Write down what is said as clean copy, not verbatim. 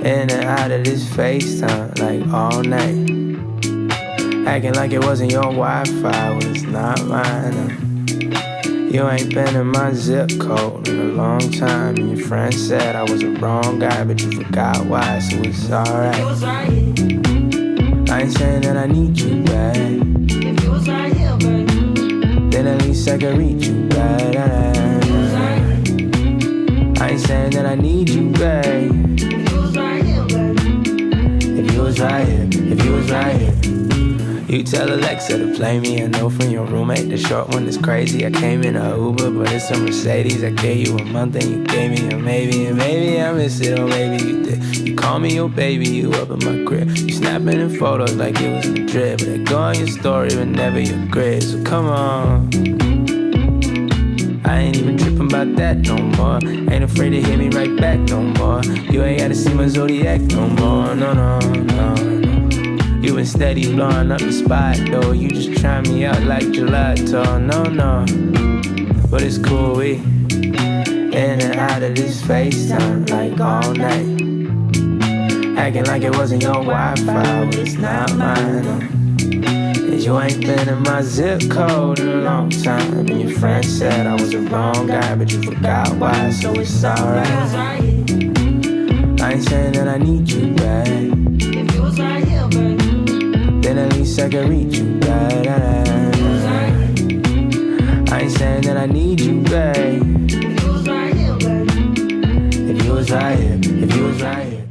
In and out of this FaceTime like all night, acting like it wasn't your Wi-Fi when it's not mine. You ain't been in my zip code in a long time, and your friend said I was the wrong guy, but you forgot why, so it's alright. I ain't saying that I need you back. If you was right here, baby, then at least I could reach you back. I ain't saying that I need you back. If you was right here, if you was right here. You tell Alexa to play me a note from your roommate. The short one is crazy. I came in a Uber, but it's a Mercedes. I gave you a month and you gave me a maybe. And maybe I missed it, or maybe you did. You call me your baby, you up in my crib. You snapping in photos like it was Madrid, but they go on your story but never your grid. So come on, I ain't even tripping about that no more. Ain't afraid to hit me right back no more. You ain't gotta see my zodiac no more. No, no, no, no. You been steady blowing up the spot though. You just try me out like gelato. No, no, but it's cool, we in and out of this FaceTime like all night, acting like it wasn't your Wi-Fi when it's not mine. And you ain't been in my zip code in a long time, and your friend said I was the wrong guy, but you forgot why, so it's alright. I ain't saying that I need you back. If you was right here, baby, then at least I could reach you back. I ain't saying that I need you back. If you was right here, baby, if you was right here, if you was right here.